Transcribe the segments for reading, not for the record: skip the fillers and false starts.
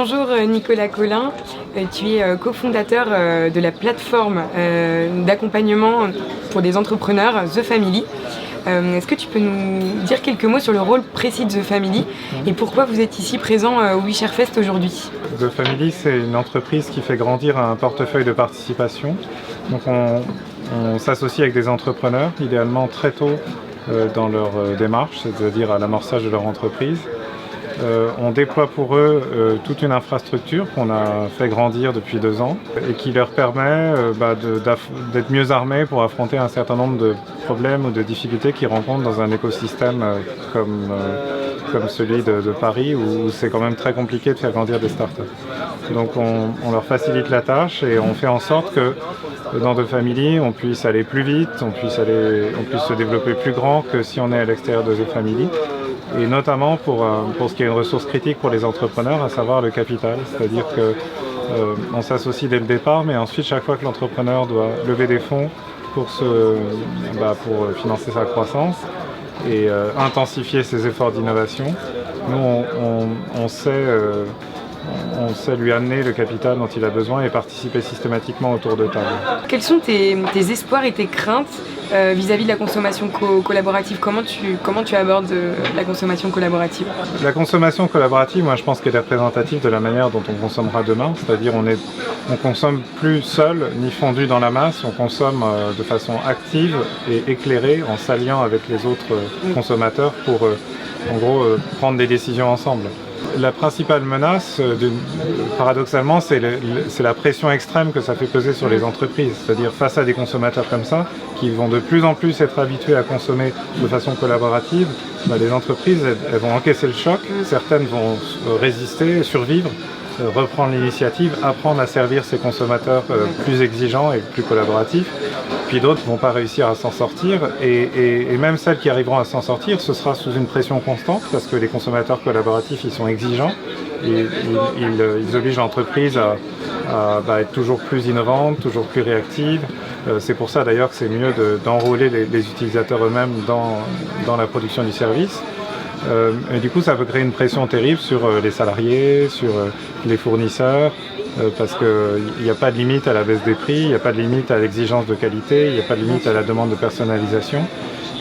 Bonjour Nicolas Collin, tu es cofondateur de la plateforme d'accompagnement pour des entrepreneurs The Family. Est-ce que tu peux nous dire quelques mots sur le rôle précis de The Family et pourquoi vous êtes ici présent au WeShareFest aujourd'hui? The Family, c'est une entreprise qui fait grandir un portefeuille de participation. Donc on s'associe avec des entrepreneurs, idéalement très tôt dans leur démarche, c'est-à-dire à l'amorçage de leur entreprise. On déploie pour eux toute une infrastructure qu'on a fait grandir depuis 2 ans et qui leur permet d'être mieux armés pour affronter un certain nombre de problèmes ou de difficultés qu'ils rencontrent dans un écosystème comme celui de Paris où c'est quand même très compliqué de faire grandir des startups. Donc on leur facilite la tâche et on fait en sorte que dans The Family on puisse aller plus vite, on puisse se développer plus grand que si on est à l'extérieur de The Family. Et notamment pour ce qui est une ressource critique pour les entrepreneurs, à savoir le capital. C'est-à-dire qu'on s'associe dès le départ, mais ensuite chaque fois que l'entrepreneur doit lever des fonds pour financer sa croissance et intensifier ses efforts d'innovation, nous on sait lui amener le capital dont il a besoin et participer systématiquement autour de table. Quels sont tes espoirs et tes craintes vis-à-vis de la consommation collaborative? Comment tu abordes la consommation collaborative? La consommation collaborative, moi je pense qu'elle est représentative de la manière dont on consommera demain, c'est-à-dire on consomme plus seul ni fondu dans la masse, on consomme de façon active et éclairée en s'alliant avec les autres consommateurs pour en gros prendre des décisions ensemble. La principale menace, paradoxalement, c'est la pression extrême que ça fait peser sur les entreprises. C'est-à-dire face à des consommateurs comme ça, qui vont de plus en plus être habitués à consommer de façon collaborative, les entreprises elles vont encaisser le choc, certaines vont résister, survivre, reprendre l'initiative, apprendre à servir ces consommateurs plus exigeants et plus collaboratifs. Puis d'autres ne vont pas réussir à s'en sortir et même celles qui arriveront à s'en sortir, ce sera sous une pression constante parce que les consommateurs collaboratifs ils sont exigeants et ils obligent l'entreprise à être toujours plus innovante, toujours plus réactive. C'est pour ça d'ailleurs que c'est mieux d'enrôler les utilisateurs eux-mêmes dans la production du service. Et du coup ça peut créer une pression terrible sur les salariés, sur les fournisseurs, parce qu'il n'y a pas de limite à la baisse des prix, il n'y a pas de limite à l'exigence de qualité, il n'y a pas de limite à la demande de personnalisation.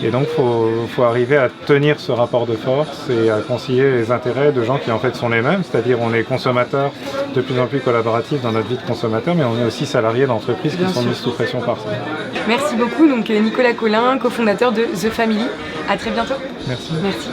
Et donc il faut arriver à tenir ce rapport de force et à concilier les intérêts de gens qui en fait sont les mêmes, c'est-à-dire on est consommateurs de plus en plus collaboratifs dans notre vie de consommateur, mais on est aussi salariés d'entreprises qui sont mises sous pression par ça. Merci beaucoup, donc Nicolas Collin, cofondateur de The Family. À très bientôt. Merci. Merci.